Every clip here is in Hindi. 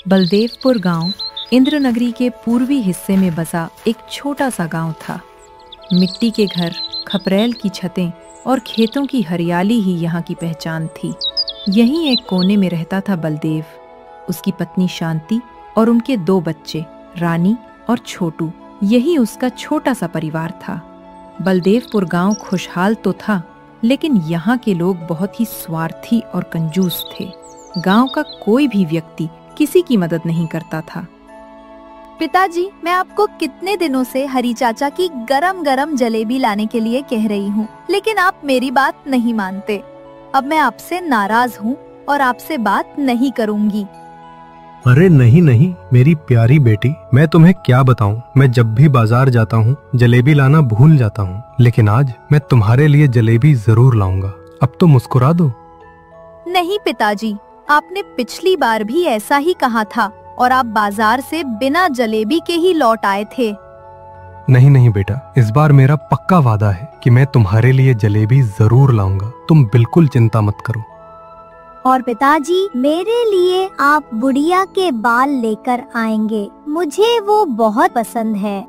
बलदेवपुर गांव इंद्रनगरी के पूर्वी हिस्से में बसा एक छोटा सा गांव था। मिट्टी के घर, खपरेल की छतें और खेतों की हरियाली ही यहाँ की पहचान थी। यहीं एक कोने में रहता था बलदेव, उसकी पत्नी शांति और उनके 2 बच्चे रानी और छोटू। यही उसका छोटा सा परिवार था। बलदेवपुर गांव खुशहाल तो था, लेकिन यहाँ के लोग बहुत ही स्वार्थी और कंजूस थे। गांव का कोई भी व्यक्ति किसी की मदद नहीं करता था। पिताजी, मैं आपको कितने दिनों से हरी चाचा की गरम गरम जलेबी लाने के लिए कह रही हूँ, लेकिन आप मेरी बात नहीं मानते। अब मैं आपसे नाराज हूँ और आपसे बात नहीं करूँगी। अरे नहीं नहीं मेरी प्यारी बेटी, मैं तुम्हें क्या बताऊं। मैं जब भी बाजार जाता हूँ जलेबी लाना भूल जाता हूँ, लेकिन आज मैं तुम्हारे लिए जलेबी जरूर लाऊंगा। अब तो मुस्कुरा दो। नहीं पिताजी, आपने पिछली बार भी ऐसा ही कहा था और आप बाजार से बिना जलेबी के ही लौट आए थे। नहीं नहीं बेटा, इस बार मेरा पक्का वादा है कि मैं तुम्हारे लिए जलेबी जरूर लाऊंगा। तुम बिल्कुल चिंता मत करो। और पिताजी, मेरे लिए आप बुढ़िया के बाल लेकर आएंगे, मुझे वो बहुत पसंद है।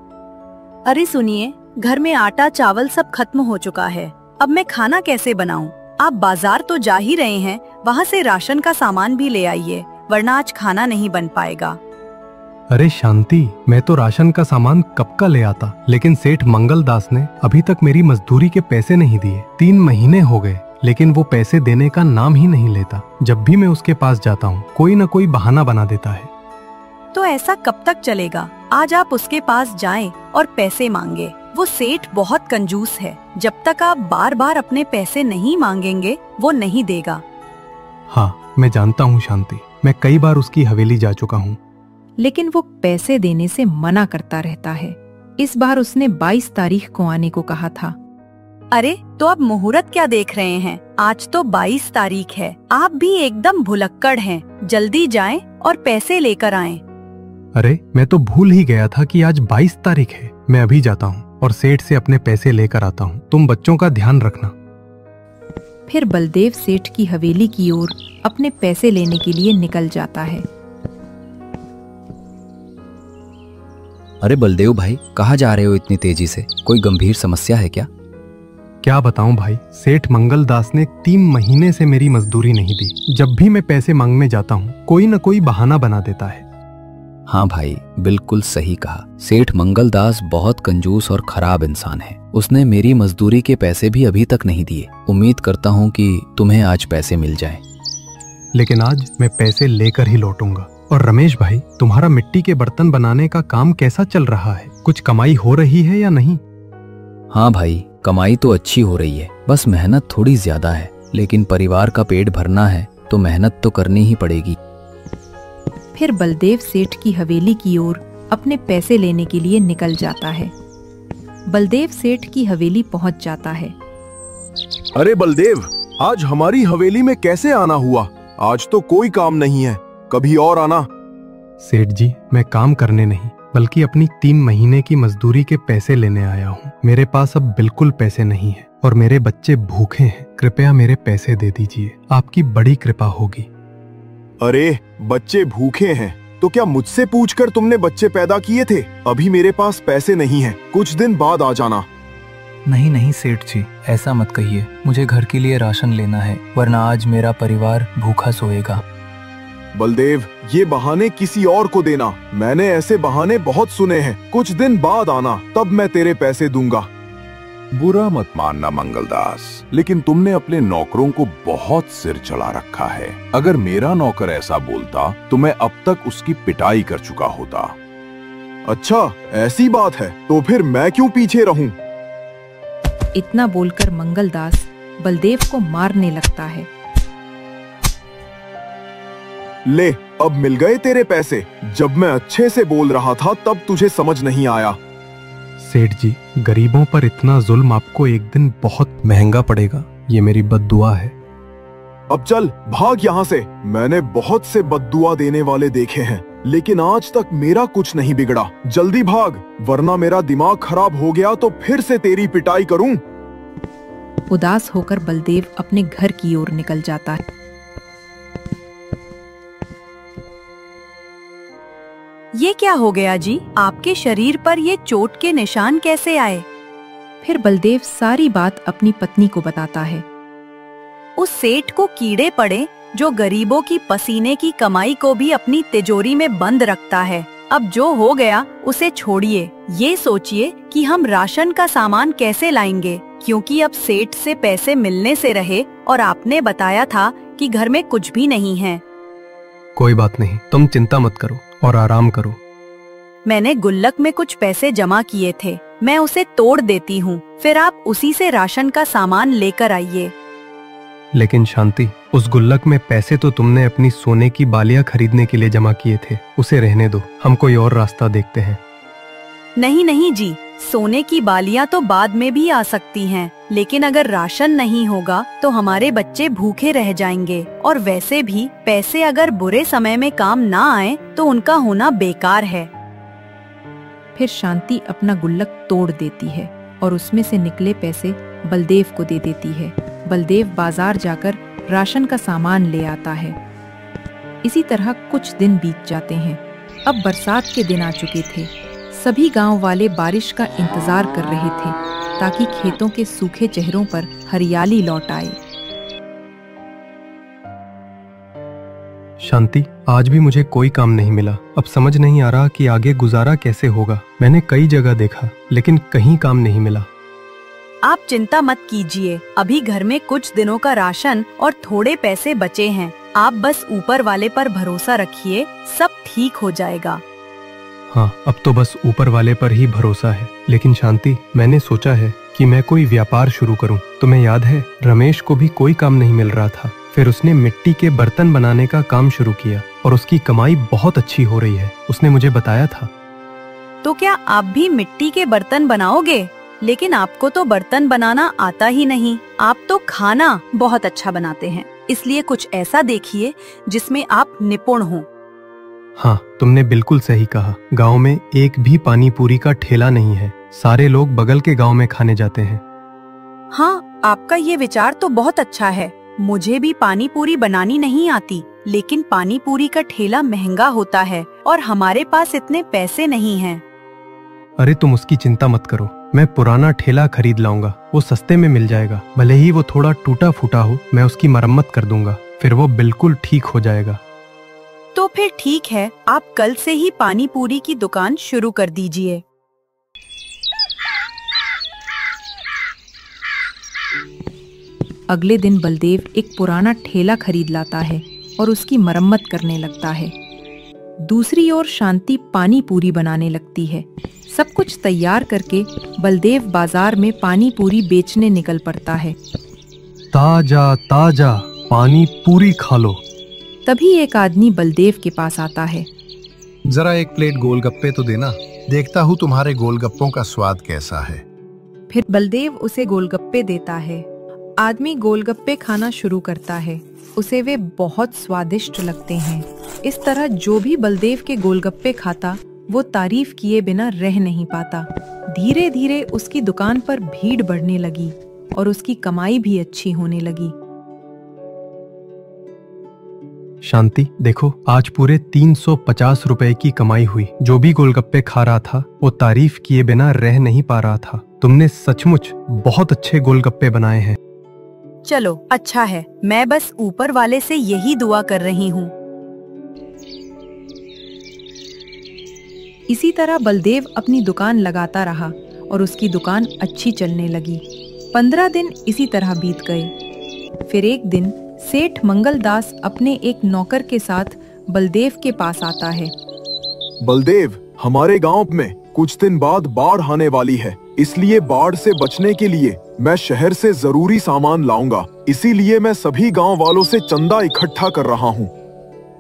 अरे सुनिए, घर में आटा चावल सब खत्म हो चुका है। अब मैं खाना कैसे बनाऊं? आप बाजार तो जा ही रहे हैं, वहाँ से राशन का सामान भी ले आइए, वरना आज खाना नहीं बन पाएगा। अरे शांति, मैं तो राशन का सामान कब का ले आता, लेकिन सेठ मंगल दास ने अभी तक मेरी मजदूरी के पैसे नहीं दिए। 3 महीने हो गए, लेकिन वो पैसे देने का नाम ही नहीं लेता। जब भी मैं उसके पास जाता हूँ कोई न कोई बहाना बना देता है। तो ऐसा कब तक चलेगा? आज आप उसके पास जाएं और पैसे मांगे। वो सेठ बहुत कंजूस है, जब तक आप बार बार अपने पैसे नहीं मांगेंगे वो नहीं देगा। हाँ, मैं जानता हूँ शांति, मैं कई बार उसकी हवेली जा चुका हूँ, लेकिन वो पैसे देने से मना करता रहता है। इस बार उसने 22 तारीख को आने को कहा था। अरे तो अब मुहूर्त क्या देख रहे हैं? आज तो 22 तारीख है। आप भी एकदम भुलक्कड़ हैं। जल्दी जाएं और पैसे लेकर आएं। अरे मैं तो भूल ही गया था कि आज 22 तारीख है। मैं अभी जाता हूँ और सेठ से अपने पैसे लेकर आता हूँ। तुम बच्चों का ध्यान रखना। फिर बलदेव सेठ की हवेली की ओर अपने पैसे लेने के लिए निकल जाता है। अरे बलदेव भाई, कहाँ जा रहे हो इतनी तेजी से? कोई गंभीर समस्या है क्या? क्या बताऊं भाई, सेठ मंगल दास ने 3 महीने से मेरी मजदूरी नहीं दी। जब भी मैं पैसे मांगने जाता हूँ कोई न कोई बहाना बना देता है। हाँ भाई, बिल्कुल सही कहा। सेठ मंगल दास बहुत कंजूस और खराब इंसान है। उसने मेरी मजदूरी के पैसे भी अभी तक नहीं दिए। उम्मीद करता हूँ कि तुम्हें आज पैसे मिल जाएं। लेकिन आज मैं पैसे लेकर ही लौटूंगा। और रमेश भाई, तुम्हारा मिट्टी के बर्तन बनाने का काम कैसा चल रहा है? कुछ कमाई हो रही है या नहीं? हाँ भाई, कमाई तो अच्छी हो रही है, बस मेहनत थोड़ी ज्यादा है। लेकिन परिवार का पेट भरना है तो मेहनत तो करनी ही पड़ेगी। फिर बलदेव सेठ की हवेली की ओर अपने पैसे लेने के लिए निकल जाता है। बलदेव सेठ की हवेली पहुंच जाता है। अरे बलदेव, आज हमारी हवेली में कैसे आना हुआ? आज तो कोई काम नहीं है, कभी और आना। सेठ जी, मैं काम करने नहीं बल्कि अपनी 3 महीने की मजदूरी के पैसे लेने आया हूँ। मेरे पास अब बिल्कुल पैसे नहीं है और मेरे बच्चे भूखे हैं। कृपया मेरे पैसे दे दीजिए, आपकी बड़ी कृपा होगी। अरे बच्चे भूखे हैं तो क्या मुझसे पूछकर तुमने बच्चे पैदा किए थे? अभी मेरे पास पैसे नहीं हैं, कुछ दिन बाद आ जाना। नहीं नहीं सेठ जी, ऐसा मत कहिए। मुझे घर के लिए राशन लेना है, वरना आज मेरा परिवार भूखा सोएगा। बलदेव, ये बहाने किसी और को देना। मैंने ऐसे बहाने बहुत सुने हैं। कुछ दिन बाद आना, तब मैं तेरे पैसे दूंगा। बुरा मत मानना मंगलदास, लेकिन तुमने अपने नौकरों को बहुत सिर चढ़ा रखा है। अगर मेरा नौकर ऐसा बोलता तो मैं अब तक उसकी पिटाई कर चुका होता। अच्छा, ऐसी बात है तो फिर मैं क्यों पीछे रहूं? इतना बोलकर मंगलदास बलदेव को मारने लगता है। ले, अब मिल गए तेरे पैसे। जब मैं अच्छे से बोल रहा था तब तुझे समझ नहीं आया। सेठ जी, गरीबों पर इतना जुल्म आपको एक दिन बहुत महंगा पड़ेगा। ये मेरी बद्दुआ है। अब चल भाग यहाँ से। मैंने बहुत से बद्दुआ देने वाले देखे हैं, लेकिन आज तक मेरा कुछ नहीं बिगड़ा। जल्दी भाग, वरना मेरा दिमाग खराब हो गया तो फिर से तेरी पिटाई करूं। उदास होकर बलदेव अपने घर की ओर निकल जाता है। ये क्या हो गया जी? आपके शरीर पर ये चोट के निशान कैसे आए? फिर बलदेव सारी बात अपनी पत्नी को बताता है। उस सेठ को कीड़े पड़े जो गरीबों की पसीने की कमाई को भी अपनी तिजोरी में बंद रखता है। अब जो हो गया उसे छोड़िए, ये सोचिए कि हम राशन का सामान कैसे लाएंगे, क्योंकि अब सेठ से पैसे मिलने से रहे और आपने बताया था कि घर में कुछ भी नहीं है। कोई बात नहीं, तुम चिंता मत करो और आराम करो। मैंने गुल्लक में कुछ पैसे जमा किए थे, मैं उसे तोड़ देती हूँ, फिर आप उसी से राशन का सामान लेकर आइए। लेकिन शांति, उस गुल्लक में पैसे तो तुमने अपनी सोने की बालियां खरीदने के लिए जमा किए थे, उसे रहने दो, हम कोई और रास्ता देखते हैं। नहीं नहीं जी, सोने की बालियां तो बाद में भी आ सकती हैं, लेकिन अगर राशन नहीं होगा तो हमारे बच्चे भूखे रह जाएंगे, और वैसे भी पैसे अगर बुरे समय में काम ना आए तो उनका होना बेकार है। फिर शांति अपना गुल्लक तोड़ देती है और उसमें से निकले पैसे बलदेव को दे देती है। बलदेव बाजार जाकर राशन का सामान ले आता है। इसी तरह कुछ दिन बीत जाते हैं। अब बरसात के दिन आ चुके थे। सभी गांव वाले बारिश का इंतजार कर रहे थे ताकि खेतों के सूखे चेहरों पर हरियाली लौट आए। शांति, आज भी मुझे कोई काम नहीं मिला। अब समझ नहीं आ रहा कि आगे गुजारा कैसे होगा। मैंने कई जगह देखा लेकिन कहीं काम नहीं मिला। आप चिंता मत कीजिए, अभी घर में कुछ दिनों का राशन और थोड़े पैसे बचे हैं। आप बस ऊपर वाले पर भरोसा रखिए, सब ठीक हो जाएगा। हाँ, अब तो बस ऊपर वाले पर ही भरोसा है। लेकिन शांति, मैंने सोचा है कि मैं कोई व्यापार शुरू करूं। तुम्हें याद है, रमेश को भी कोई काम नहीं मिल रहा था, फिर उसने मिट्टी के बर्तन बनाने का काम शुरू किया और उसकी कमाई बहुत अच्छी हो रही है, उसने मुझे बताया था। तो क्या आप भी मिट्टी के बर्तन बनाओगे? लेकिन आपको तो बर्तन बनाना आता ही नहीं, आप तो खाना बहुत अच्छा बनाते हैं, इसलिए कुछ ऐसा देखिए जिसमें आप निपुण हो। हाँ, तुमने बिल्कुल सही कहा। गांव में एक भी पानी पूरी का ठेला नहीं है, सारे लोग बगल के गांव में खाने जाते हैं। हाँ, आपका ये विचार तो बहुत अच्छा है। मुझे भी पानी पूरी बनानी नहीं आती, लेकिन पानी पूरी का ठेला महंगा होता है और हमारे पास इतने पैसे नहीं हैं। अरे तुम उसकी चिंता मत करो, मैं पुराना ठेला खरीद लाऊंगा, वो सस्ते में मिल जाएगा। भले ही वो थोड़ा टूटा फूटा हो, मैं उसकी मरम्मत कर दूंगा, फिर वो बिल्कुल ठीक हो जाएगा। तो फिर ठीक है, आप कल से ही पानी पूरी की दुकान शुरू कर दीजिए। अगले दिन बलदेव एक पुराना ठेला खरीद लाता है और उसकी मरम्मत करने लगता है। दूसरी ओर शांति पानी पूरी बनाने लगती है। सब कुछ तैयार करके बलदेव बाजार में पानी पूरी बेचने निकल पड़ता है। ताजा ताजा पानी पूरी खा लो। तभी एक आदमी बलदेव के पास आता है। जरा एक प्लेट गोलगप्पे तो देना, देखता हूँ तुम्हारे गोलगप्पों का स्वाद कैसा है। फिर बलदेव उसे गोलगप्पे देता है। आदमी गोलगप्पे खाना शुरू करता है, उसे वे बहुत स्वादिष्ट लगते हैं। इस तरह जो भी बलदेव के गोलगप्पे खाता वो तारीफ किए बिना रह नहीं पाता। धीरे धीरे उसकी दुकान पर भीड़ बढ़ने लगी और उसकी कमाई भी अच्छी होने लगी। शांति, देखो, आज पूरे 350 रुपए की कमाई हुई। जो भी गोलगप्पे खा रहा था वो तारीफ किए बिना रह नहीं पा रहा था। तुमने सचमुच बहुत अच्छे गोलगप्पे बनाए हैं। चलो अच्छा है, मैं बस ऊपर वाले से यही दुआ कर रही हूँ। इसी तरह बलदेव अपनी दुकान लगाता रहा और उसकी दुकान अच्छी चलने लगी। 15 दिन इसी तरह बीत गए। फिर एक दिन सेठ मंगलदास अपने एक नौकर के साथ बलदेव के पास आता है। बलदेव, हमारे गांव में कुछ दिन बाद बाढ़ आने वाली है, इसलिए बाढ़ से बचने के लिए मैं शहर से जरूरी सामान लाऊंगा। इसीलिए मैं सभी गांव वालों से चंदा इकट्ठा कर रहा हूँ।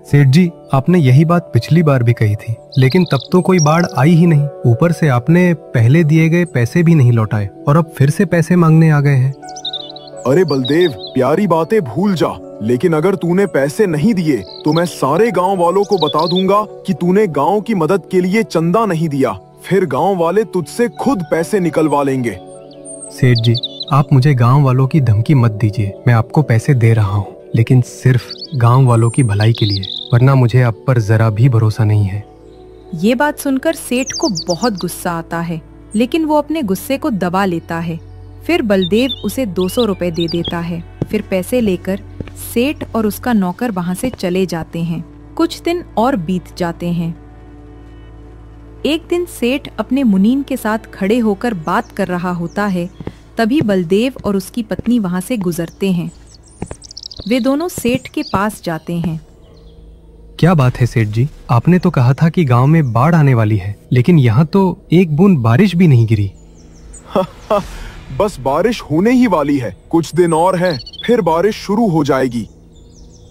सेठ जी, आपने यही बात पिछली बार भी कही थी, लेकिन तब तो कोई बाढ़ आई ही नहीं। ऊपर से आपने पहले दिए गए पैसे भी नहीं लौटाए और अब फिर से पैसे मांगने आ गए हैं। अरे बलदेव, प्यारी बातें भूल जा, लेकिन अगर तूने पैसे नहीं दिए तो मैं सारे गांव वालों को बता दूंगा कि तूने गांव की मदद के लिए चंदा नहीं दिया। फिर गांव वाले तुझसे खुद पैसे निकलवा लेंगे। सेठ जी, आप मुझे गांव वालों की धमकी मत दीजिए। मैं आपको पैसे दे रहा हूँ, लेकिन सिर्फ गांव वालों की भलाई के लिए, वरना मुझे आप पर जरा भी भरोसा नहीं है। ये बात सुनकर सेठ को बहुत गुस्सा आता है, लेकिन वो अपने गुस्से को दबा लेता है। फिर बलदेव उसे 200 रुपए दे देता है। फिर पैसे लेकर सेठ और उसका नौकर वहां से चले जाते हैं। कुछ दिन और बीत जाते हैं। एक दिन सेठ अपने मुनीम के साथ खड़े होकर बात कर रहा होता है। तभी बलदेव और उसकी पत्नी वहां से गुजरते हैं। वे दोनों सेठ के पास जाते हैं। क्या बात है सेठ जी, आपने तो कहा था कि गांव में बाढ़ आने वाली है, लेकिन यहाँ तो एक बूंद बारिश भी नहीं गिरी। बस बारिश होने ही वाली है, कुछ दिन और है, फिर बारिश शुरू हो जाएगी।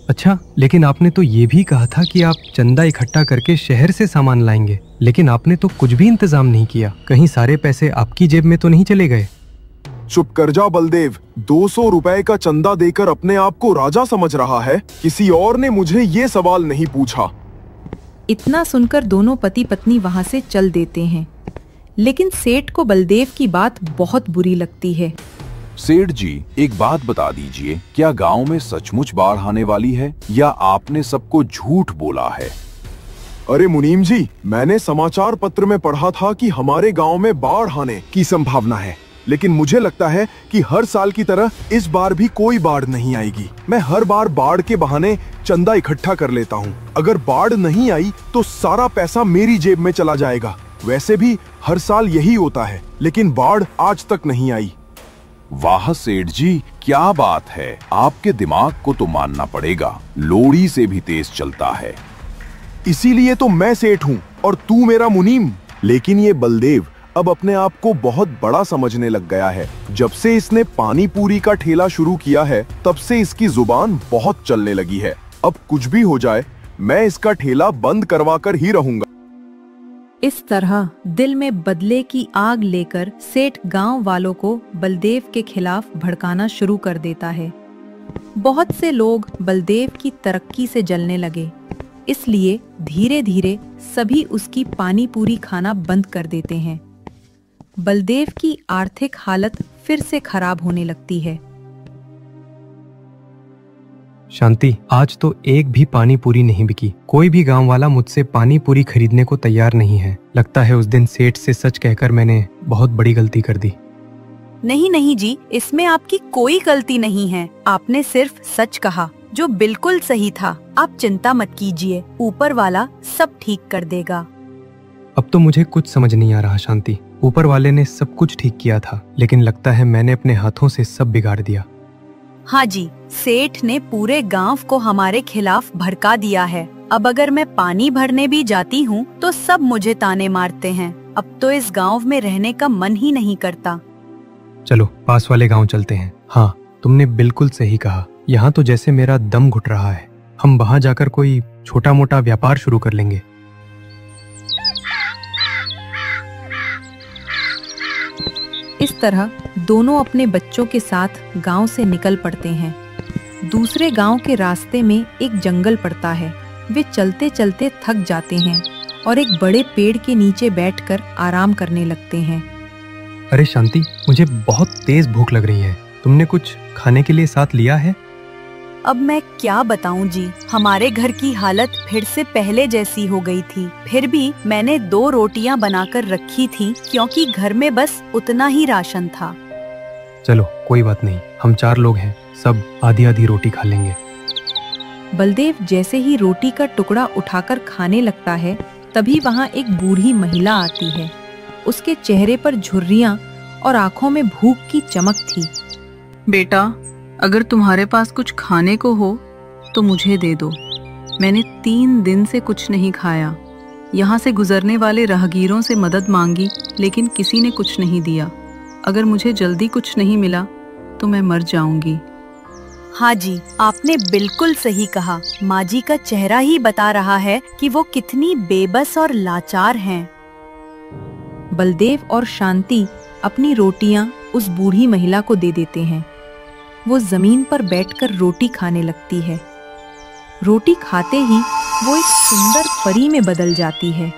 अच्छा, लेकिन आपने तो ये भी कहा था कि आप चंदा इकट्ठा करके शहर से सामान लाएंगे, लेकिन आपने तो कुछ भी इंतजाम नहीं किया। कहीं सारे पैसे आपकी जेब में तो नहीं चले गए? चुप कर जा बलदेव, 200 रुपए का चंदा देकर अपने आप को राजा समझ रहा है? किसी और ने मुझे ये सवाल नहीं पूछा। इतना सुनकर दोनों पति पत्नी वहां से चल देते हैं, लेकिन सेठ को बलदेव की बात बहुत बुरी लगती है। सेठ जी, एक बात बता दीजिए, क्या गांव में सचमुच बाढ़ आने वाली है या आपने सबको झूठ बोला है? अरे मुनीम जी, मैंने समाचार पत्र में पढ़ा था कि हमारे गांव में बाढ़ आने की संभावना है, लेकिन मुझे लगता है कि हर साल की तरह इस बार भी कोई बाढ़ नहीं आएगी। मैं हर बार बाढ़ के बहाने चंदा इकट्ठा कर लेता हूँ। अगर बाढ़ नहीं आई तो सारा पैसा मेरी जेब में चला जाएगा। वैसे भी हर साल यही होता है, लेकिन बाढ़ आज तक नहीं आई। वाह सेठ जी, क्या बात है। आपके दिमाग को तो मानना पड़ेगा, लोड़ी से भी तेज चलता है। इसीलिए तो मैं सेठ हूँ और तू मेरा मुनीम। लेकिन ये बलदेव अब अपने आप को बहुत बड़ा समझने लग गया है। जब से इसने पानी पूरी का ठेला शुरू किया है, तब से इसकी जुबान बहुत चलने लगी है। अब कुछ भी हो जाए, मैं इसका ठेला बंद करवा कर ही रहूंगा। इस तरह दिल में बदले की आग लेकर सेठ गांव वालों को बलदेव के खिलाफ भड़काना शुरू कर देता है। बहुत से लोग बलदेव की तरक्की से जलने लगे, इसलिए धीरे धीरे सभी उसकी पानी पूरी खाना बंद कर देते हैं। बलदेव की आर्थिक हालत फिर से खराब होने लगती है। शांति, आज तो एक भी पानी पूरी नहीं बिकी। कोई भी गांव वाला मुझसे पानी पूरी खरीदने को तैयार नहीं है। लगता है उस दिन सेठ से सच कहकर मैंने बहुत बड़ी गलती कर दी। नहीं नहीं जी, इसमें आपकी कोई गलती नहीं है। आपने सिर्फ सच कहा, जो बिल्कुल सही था। आप चिंता मत कीजिए, ऊपर वाला सब ठीक कर देगा। अब तो मुझे कुछ समझ नहीं आ रहा शांति। ऊपर वाले ने सब कुछ ठीक किया था, लेकिन लगता है मैंने अपने हाथों से सब बिगाड़ दिया। हाँ जी, सेठ ने पूरे गांव को हमारे खिलाफ भड़का दिया है। अब अगर मैं पानी भरने भी जाती हूँ तो सब मुझे ताने मारते हैं। अब तो इस गांव में रहने का मन ही नहीं करता। चलो पास वाले गांव चलते हैं। हाँ, तुमने बिल्कुल सही कहा। यहाँ तो जैसे मेरा दम घुट रहा है। हम वहाँ जाकर कोई छोटा मोटा व्यापार शुरू कर लेंगे। इस तरह दोनों अपने बच्चों के साथ गांव से निकल पड़ते हैं। दूसरे गांव के रास्ते में एक जंगल पड़ता है। वे चलते चलते थक जाते हैं और एक बड़े पेड़ के नीचे बैठकर आराम करने लगते हैं। अरे शांति, मुझे बहुत तेज भूख लग रही है। तुमने कुछ खाने के लिए साथ लिया है? अब मैं क्या बताऊं जी, हमारे घर की हालत फिर से पहले जैसी हो गई थी। फिर भी मैंने 2 रोटियां बनाकर रखी थी, क्योंकि घर में बस उतना ही राशन था। चलो कोई बात नहीं, हम 4 लोग हैं, सब आधी आधी रोटी खा लेंगे। बलदेव जैसे ही रोटी का टुकड़ा उठाकर खाने लगता है, तभी वहाँ एक बूढ़ी महिला आती है। उसके चेहरे पर झुर्रियां और आंखों में भूख की चमक थी। बेटा, अगर तुम्हारे पास कुछ खाने को हो तो मुझे दे दो। मैंने 3 दिन से कुछ नहीं खाया। यहाँ से गुजरने वाले राहगीरों से मदद मांगी, लेकिन किसी ने कुछ नहीं दिया। अगर मुझे जल्दी कुछ नहीं मिला तो मैं मर जाऊंगी। हाँ जी, आपने बिल्कुल सही कहा। माँ जी का चेहरा ही बता रहा है कि वो कितनी बेबस और लाचार हैं। बलदेव और शांति अपनी रोटियां उस बूढ़ी महिला को दे देते हैं। वो जमीन पर बैठकर रोटी खाने लगती है। रोटी खाते ही वो एक सुंदर परी में बदल जाती है।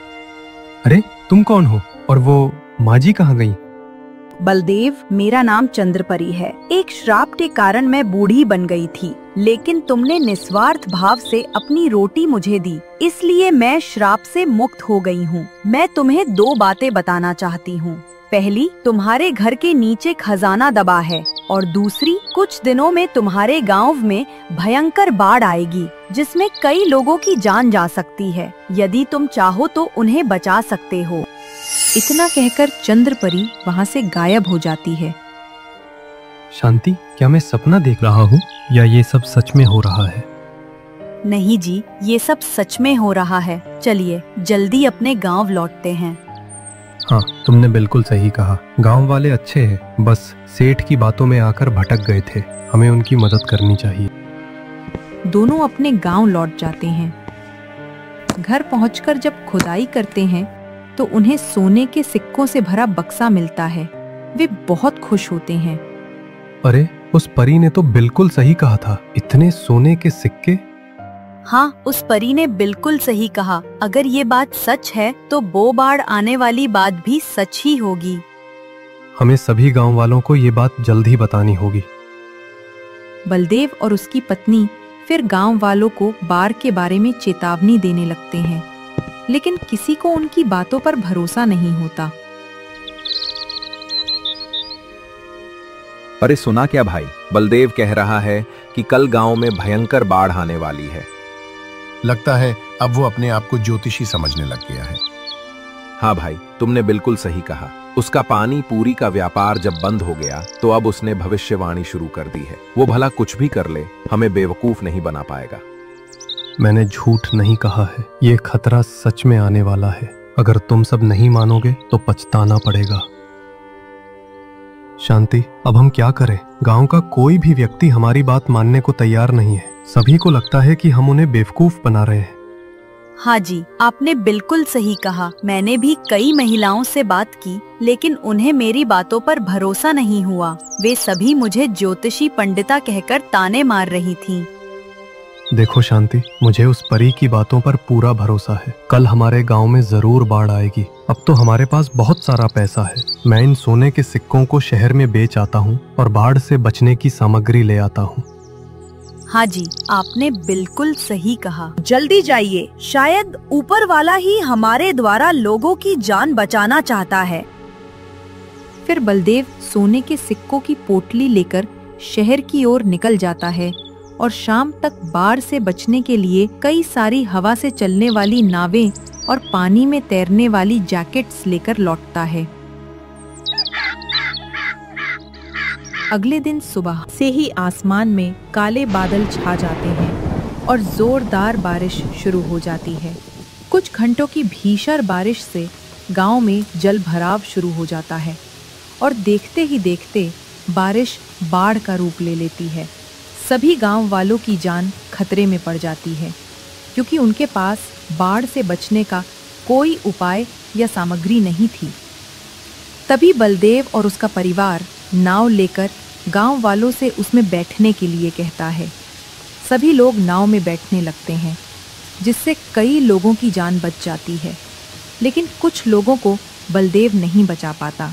अरे तुम कौन हो और वो माँ जी कहाँ गई? बलदेव, मेरा नाम चंद्रपरी है। एक श्राप के कारण मैं बूढ़ी बन गई थी, लेकिन तुमने निस्वार्थ भाव से अपनी रोटी मुझे दी, इसलिए मैं श्राप से मुक्त हो गई हूँ। मैं तुम्हें 2 बातें बताना चाहती हूँ। पहली, तुम्हारे घर के नीचे खजाना दबा है, और दूसरी, कुछ दिनों में तुम्हारे गांव में भयंकर बाढ़ आएगी जिसमें कई लोगों की जान जा सकती है। यदि तुम चाहो तो उन्हें बचा सकते हो। इतना कहकर चंद्रपरी वहाँ से गायब हो जाती है। शांति, क्या मैं सपना देख रहा हूँ या ये सब सच में हो रहा है? नहीं जी, ये सब सच में हो रहा है। चलिए जल्दी अपने गांव लौटते हैं। हाँ, तुमने बिल्कुल सही कहा। गांव वाले अच्छे हैं, बस सेठ की बातों में आकर भटक गए थे। हमें उनकी मदद करनी चाहिए। दोनों अपने गांव लौट जाते हैं। घर पहुंचकर जब खुदाई करते हैं तो उन्हें सोने के सिक्कों से भरा बक्सा मिलता है। वे बहुत खुश होते हैं। अरे, उस परी ने तो बिल्कुल सही कहा था। इतने सोने के सिक्के। हाँ, उस परी ने बिल्कुल सही कहा। अगर ये बात सच है तो बाढ़ आने वाली बात भी सच ही होगी। हमें सभी गांव वालों को ये बात जल्द ही बतानी होगी। बलदेव और उसकी पत्नी फिर गांव वालों को बाढ़ के बारे में चेतावनी देने लगते हैं, लेकिन किसी को उनकी बातों पर भरोसा नहीं होता। अरे सुना क्या भाई, बलदेव कह रहा है कि कल गांव में भयंकर बाढ़ आने वाली है। लगता है अब वो अपने आप को ज्योतिषी समझने लग गया है। हाँ भाई, तुमने बिल्कुल सही कहा। उसका पानी पूरी का व्यापार जब बंद हो गया तो अब उसने भविष्यवाणी शुरू कर दी है। वो भला कुछ भी कर ले, हमें बेवकूफ नहीं बना पाएगा। मैंने झूठ नहीं कहा है। ये खतरा सच में आने वाला है। अगर तुम सब नहीं मानोगे तो पछताना पड़ेगा। शांति, अब हम क्या करें? गांव का कोई भी व्यक्ति हमारी बात मानने को तैयार नहीं है। सभी को लगता है कि हम उन्हें बेवकूफ बना रहे हैं। हाँ जी, आपने बिल्कुल सही कहा। मैंने भी कई महिलाओं से बात की, लेकिन उन्हें मेरी बातों पर भरोसा नहीं हुआ। वे सभी मुझे ज्योतिषी पंडिता कहकर ताने मार रही थीं। देखो शांति, मुझे उस परी की बातों पर पूरा भरोसा है। कल हमारे गांव में जरूर बाढ़ आएगी। अब तो हमारे पास बहुत सारा पैसा है। मैं इन सोने के सिक्कों को शहर में बेच आता हूँ और बाढ़ से बचने की सामग्री ले आता हूँ। हाँ जी, आपने बिल्कुल सही कहा। जल्दी जाइए, शायद ऊपर वाला ही हमारे द्वारा लोगों की जान बचाना चाहता है। फिर बलदेव सोने के सिक्कों की पोटली लेकर शहर की ओर निकल जाता है और शाम तक बाढ़ से बचने के लिए कई सारी हवा से चलने वाली नावें और पानी में तैरने वाली जैकेट्स लेकर लौटता है। अगले दिन सुबह से ही आसमान में काले बादल छा जाते हैं और जोरदार बारिश शुरू हो जाती है। कुछ घंटों की भीषण बारिश से गांव में जल भराव शुरू हो जाता है और देखते ही देखते बारिश बाढ़ का रूप ले लेती है। सभी गांव वालों की जान खतरे में पड़ जाती है, क्योंकि उनके पास बाढ़ से बचने का कोई उपाय या सामग्री नहीं थी। तभी बलदेव और उसका परिवार नाव लेकर गांव वालों से उसमें बैठने के लिए कहता है। सभी लोग नाव में बैठने लगते हैं, जिससे कई लोगों की जान बच जाती है, लेकिन कुछ लोगों को बलदेव नहीं बचा पाता।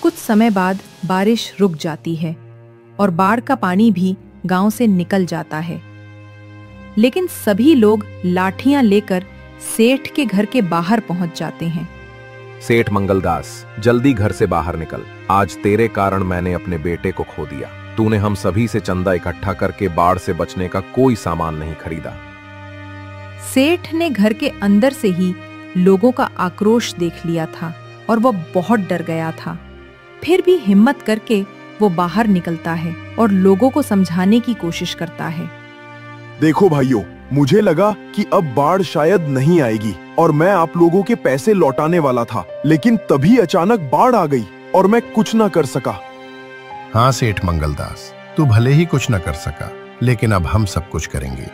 कुछ समय बाद बारिश रुक जाती है और बाढ़ का पानी भी गांव से निकल जाता है, लेकिन सभी लोग लाठियां लेकर सेठ के घर के बाहर पहुंच जाते हैं। सेठ मंगलदास, जल्दी घर से बाहर निकल। आज तेरे कारण मैंने अपने बेटे को खो दिया। तूने हम सभी से चंदा इकट्ठा करके बाढ़ से बचने का कोई सामान नहीं खरीदा। सेठ ने घर के अंदर से ही लोगों का आक्रोश देख लिया था और वह बहुत डर गया था। फिर भी हिम्मत करके वो बाहर निकलता है और लोगों को समझाने की कोशिश करता है। देखो भाइयों, मुझे लगा कि अब बाढ़ शायद नहीं आएगी और मैं आप लोगों के पैसे लौटाने वाला था, लेकिन तभी अचानक बाढ़ आ गई और मैं कुछ न कर सका। हाँ सेठ मंगलदास, तू भले ही कुछ न कर सका, लेकिन अब हम सब कुछ करेंगे।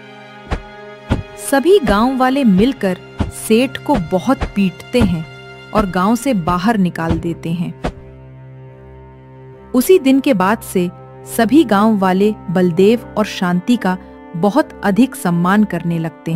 सभी गांव वाले मिलकर सेठ को बहुत पीटते हैं और गांव से बाहर निकाल देते हैं। उसी दिन के बाद से सभी गांव वाले बलदेव और शांति का बहुत अधिक सम्मान करने लगते